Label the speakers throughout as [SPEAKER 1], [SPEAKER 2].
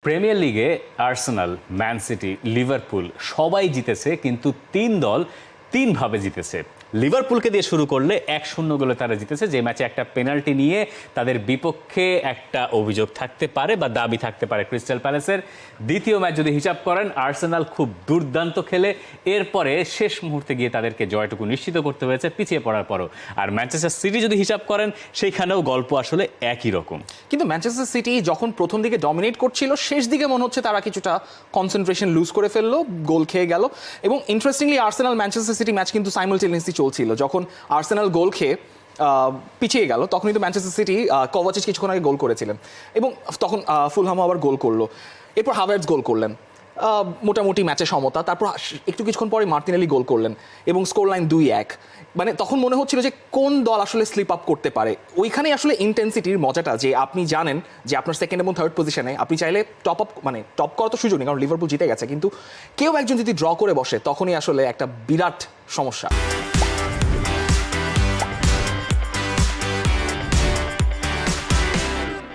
[SPEAKER 1] Premier লিগে Arsenal, man city, Liverpool সবাই জিতেছে, কিন্তু তিন দল তিনভাবে জিতেছে। লিভারপুলকে দিয়ে শুরু করলে 1-0 গোলে তারা জিতেছে, যে ম্যাচে একটা পেনাল্টি নিয়ে তাদের বিপক্ষে একটা অভিযোগ থাকতে পারে বা দাবি থাকতে পারে ক্রিস্টাল প্যালেসের। দ্বিতীয় ম্যাচ যদি হিসাব করেন, আর্সেনাল খুব দুর্দান্ত খেলে এরপরে শেষ মুহূর্তে গিয়ে তাদেরকে জয়টুকু নিশ্চিত করতে হয়েছে পিছিয়ে পড়ার পরও। আর ম্যানচেস্টার সিটি যদি হিসাব করেন, সেইখানেও গল্প আসলে একই রকম।
[SPEAKER 2] কিন্তু ম্যানচেস্টার সিটি যখন প্রথম দিকে ডমিনেট করছিল, শেষ দিকে মনে হচ্ছে তারা কিছুটা কনসেন্ট্রেশন লুজ করে ফেললো, গোল খেয়ে গেল। এবং interestingly Arsenal Manchester city match কিন্তু সাইমালটেনিয়াসলি চলছিল। যখন আর্সেনাল গোল খেয়ে পিছিয়ে গেল, তখন কিন্তু ম্যানচেস্টার সিটি কোভাচিচ কিছুক্ষণ আগে গোল করেছিলেন, এবং তখন ফুলহামও আবার গোল করলো। এরপর হাভার্টজ গোল করলেন, মোটামুটি ম্যাচে সমতা। তারপর কিছুক্ষণ পরে মার্টিনেলি গোল করলেন এবং স্কোর লাইন 2-1। মানে তখন মনে হচ্ছিল যে কোন দল আসলে স্লিপ আপ করতে পারে। ওইখানেই আসলে ইন্টেন্সিটির মজাটা, যে আপনি জানেন যে আপনার সেকেন্ড এবং থার্ড পজিশনে আপনি চাইলে টপ করার তো সুযোগ নেই, কারণ লিভারপুল জিতে গেছে। কিন্তু কেউ একজন যদি ড্র করে বসে, তখনই আসলে একটা বিরাট সমস্যা।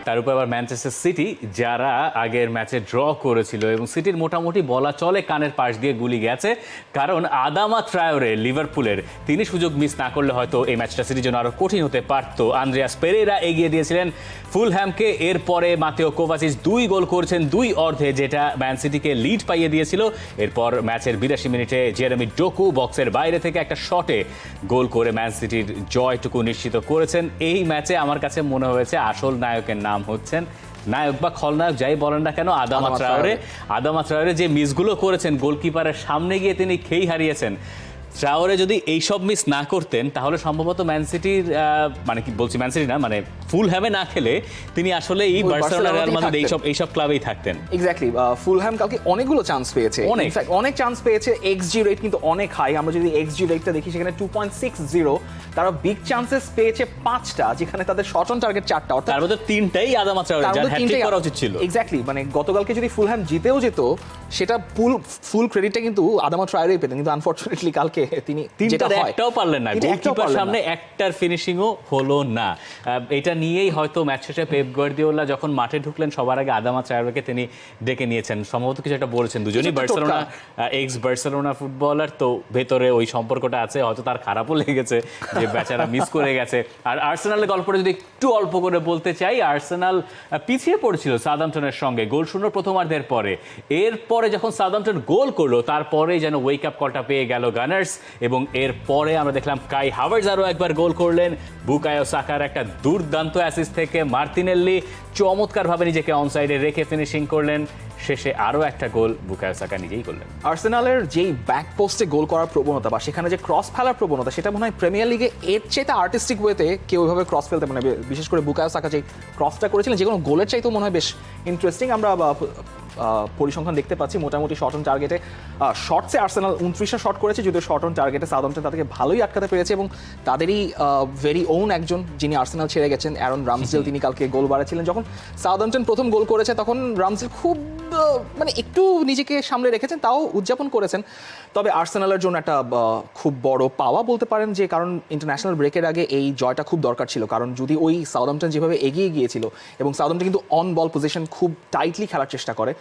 [SPEAKER 1] তার উপর আবার ম্যানচেস্টার সিটি, যারা আগের ম্যাচে ড্র করেছিল, এবং সিটির মোটামুটি বলা চলে কানের পাশ দিয়ে গুলি গেছে, কারণ আদামা ট্রায়োরে লিভারপুলের, তিনি সুযোগ মিস না করলে হয়তো এই ম্যাচটা সিটির জন্য আরও কঠিন হতে পারত। আন্দ্রেয়াস পেরেরা এগিয়ে দিয়েছিলেন ফুলহ্যামকে। এরপরে মাতেও কোভাচিচ 2 গোল করেছেন 2 অর্ধে, যেটা ম্যান সিটিকে লিড পাইয়ে দিয়েছিল। এরপর ম্যাচের 82 মিনিটে জেরেমি ডোকু বক্সের বাইরে থেকে একটা শটে গোল করে ম্যান সিটির জয়টুকু নিশ্চিত করেছেন। এই ম্যাচে আমার কাছে মনে হয়েছে আসল নায়কের নাম হচ্ছেন, নায়ক বা খলনায়ক যাই বলেন না কেন, আদামা ট্রায়োরে। আদামা ট্রায়োরে যে মিসগুলো করেছেন, গোলকিপারের সামনে গিয়ে তিনি খেই হারিয়েছেন। ট্রায়োরে যদি এইসব মিস না করতেন, তাহলে সম্ভবত ম্যান সিটির, মানে কি বলছি, ম্যান সিটি না, মানে ফুলহ্যামে না খেলে তিনি আসলে এই বার্সেলোনা, রিয়াল মাদ্রিদ এইসব ক্লাবেই থাকতেন।
[SPEAKER 2] এক্স্যাক্টলি, ফুলহ্যাম কালকে অনেকগুলো চান্স পেয়েছে, অনেক চান্স পেয়েছে। এক্সজি রেট কিন্তু অনেক হাই। আমরা যদি এক্সজি রেটটা দেখি, সেখানে 2.60। তারা বিগ চান্সেস পেয়েছে 5টা, যেখানে তাদের শট অন টার্গেট 4টা, অর্থাৎ
[SPEAKER 1] তার মধ্যে 3টাই আদামা ট্রায়োরে, যার হ্যাটট্রিক করা উচিত ছিল।
[SPEAKER 2] এক্স্যাক্টলি, মানে গতকালকে যদি ফুলহ্যাম জিতেও যেত, সেটা ফুল ক্রেডিটটা কিন্তু আদামা ট্রায়োরেই পেতেন। কিন্তু আনফরচুনেটলি কালকে তিনি
[SPEAKER 1] একটাও পারলেন না, গোলকিপার সামনে একটার ফিনিশিংও হলো না। এটা নিয়েই হয়তো ম্যাচ শেষে পেপ গার্দিওলা যখন মাঠে ঢুকলেন, সবার আগে আদামা ট্রায়োরেকে তিনি ডেকে নিয়েছেন। সম্ভবত কিছু একটা বলেছেন, দুজনই বার্সেলোনা, এক্স বার্সেলোনা ফুটবলার, তো ভেতরে ওই সম্পর্কটা আছে। হয়তো তার খারাপও লেগেছে যে বেচারা মিস করে গেছে। আর আর্সেনালের গল্পটা যদি একটু অল্প করে বলতে চাই, আর্সেনাল পিছিয়ে পড়েছিল সাউদাম্পটনের সঙ্গে গোল শূন্য প্রথমার্ধের পরে। এরপরে যখন সাউদাম্পটন গোল করলো, তারপরেই যেন ওয়েক আপ কলটা পেয়ে গেল গানার্স, এবং এরপরে আমরা দেখলাম কাই হাভার্টজ আরও একবার গোল করলেন। বুকায়ো সাকার একটা দুর্দান্ত অ্যাসিস্ট থেকে মার্টিনেল্লি চমৎকারভাবে নিজেকে অনসাইডে রেখে ফিনিশিং করলেন। শেষে আরও একটা গোল বুকায়ো সাকা নিজেই করলেন।
[SPEAKER 2] আর্সেনালের যেই ব্যাক পোস্টে গোল করার প্রবণতা, বা সেখানে যে ক্রস ফেলার প্রবণতা, সেটা মনে হয় প্রিমিয়ার লিগে এর চাইতে আর্টিস্টিক ওয়েতে কেউ ওইভাবে ক্রস ফেলতে, মানে বিশেষ করে বুকায়ো সাকা যে ক্রসটা করেছিলেন, যে কোনো গোলের চাইতেও মনে হয় বেশ ইন্টারেস্টিং। আমরা পরিসংখ্যান দেখতে পাচ্ছি, মোটামুটি শট অন টার্গেটে শটসে আর্সেনাল 29টা শট করেছে, যদিও শট অন টার্গেটে সাউদাম্পটন তাদেরকে ভালোই আটকাতে পেরেছে। এবং তাদেরই ভেরি ওন একজন, যিনি আর্সেনাল ছেড়ে গেছেন, অ্যারন রামসডেল, তিনি কালকে গোল বাড়াচ্ছিলেন। যখন সাউদাম্পটন প্রথম গোল করেছে, তখন রামসডেল খুব মানে একটু নিজেকে সামলে রেখেছেন, তাও উদযাপন করেছেন। তবে আর্সেনালের জন্য একটা খুব বড় পাওয়া বলতে পারেন, যে কারণ ইন্টারন্যাশনাল ব্রেকের আগে এই জয়টা খুব দরকার ছিল। কারণ যদি ওই সাউদাম্পটন যেভাবে এগিয়ে গিয়েছিল, এবং সাউদাম্পটন কিন্তু অন বল পজিশন খুব টাইটলি খেলার চেষ্টা করে,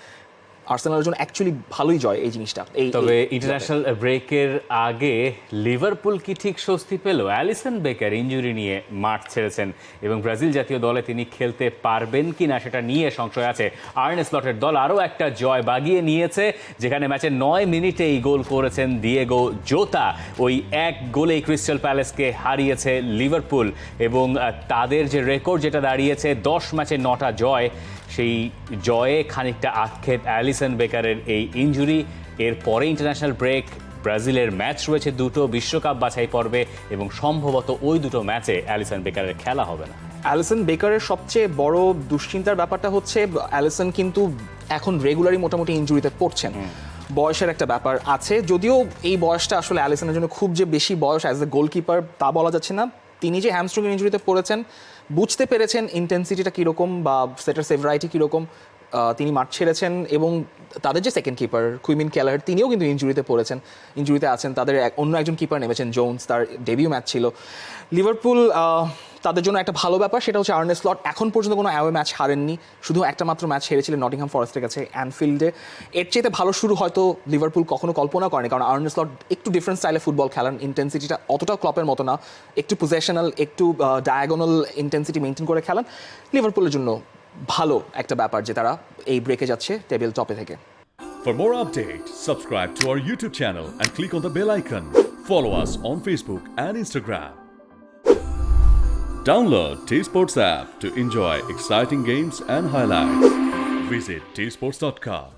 [SPEAKER 2] আর্সেনালের জন্য অ্যাকচুয়ালি ভালোই জয় এই জিনিসটা।
[SPEAKER 1] তবে ইন্টারন্যাশনাল ব্রেকের আগে লিভারপুল কি ঠিক স্বস্তি পেল? অ্যালিসন বেকার ইনজুরি নিয়ে মাঠ ছেড়েছেন, এবং ব্রাজিল জাতীয় দলে তিনি খেলতে পারবেন কিনা সেটা নিয়ে সংশয় আছে। আর্নে স্লটের দল আরও একটা জয় বাগিয়ে নিয়েছে, যেখানে ম্যাচের 9 মিনিটেই গোল করেছেন দিয়েগো জোতা। ওই এক গোলেই ক্রিস্টাল প্যালেসকে হারিয়েছে লিভারপুল, এবং তাদের যে রেকর্ড যেটা দাঁড়িয়েছে 10 ম্যাচে 9টা জয়, সেই জয়ে খানিকটা আক্ষেপ অ্যালিসন বেকারের এই ইনজুরি। এরপরে ইন্টারন্যাশনাল ব্রেক, ব্রাজিলের ম্যাচ রয়েছে 2টো বিশ্বকাপ বাছাই পর্বে, এবং সম্ভবত ওই 2টো ম্যাচে অ্যালিসন বেকারের খেলা হবে না।
[SPEAKER 2] অ্যালিসন বেকারের সবচেয়ে বড় দুশ্চিন্তার ব্যাপারটা হচ্ছে, অ্যালিসন কিন্তু এখন রেগুলারই মোটামুটি ইনজুরিতে পড়ছেন। বয়সের একটা ব্যাপার আছে, যদিও এই বয়সটা আসলে অ্যালিসনের জন্য খুব যে বেশি বয়স অ্যাজ এ গোলকিপার তা বলা যাচ্ছে না। তিনি যে হ্যামস্ট্রিং ইনজুরিতে পড়েছেন, বুঝতে পেরেছেন ইন্টেন্সিটিটা কীরকম বা সেটার সেভারাইটি কীরকম, তিনি মাঠ ছেড়েছেন। এবং তাদের যে সেকেন্ড কিপার কুইমিন কেলার, তিনিও কিন্তু ইনজুরিতে আছেন। তাদের অন্য একজন কিপার নেমেছেন জোন্স, তার ডেবিউ ম্যাচ ছিল। লিভারপুল তাদের জন্য একটা ভালো ব্যাপার, সেটা হচ্ছে আর্নে স্লট এখন পর্যন্ত কোনো অ্যাওয়ে ম্যাচ হারেননি, শুধু একটা মাত্র ম্যাচ হেরেছিলেন নটিংহাম ফরেস্টের কাছে অ্যানফিল্ডে। এর চেয়ে ভালো শুরু হয়তো লিভারপুল কখনো কল্পনা করেনি, কারণ আর্নে স্লট একটু ডিফারেন্ট স্টাইলে ফুটবল খেলেন, ইন্টেন্সিটিটা অতটা ক্লপের মতো না, একটু পজেশনাল, একটু ডায়াগোনাল ইন্টেন্সিটি মেনটেন করে খেলেন। লিভারপুলের জন্য ভালো একটা ব্যাপার যে তারা এই ব্রেকে যাচ্ছে টেবিল টপে থেকে।
[SPEAKER 3] For more updates, subscribe to our YouTube channel and click on the bell icon. Follow us on Facebook and Instagram. Download T Sports app to enjoy exciting games and highlights. Visit tsports.com.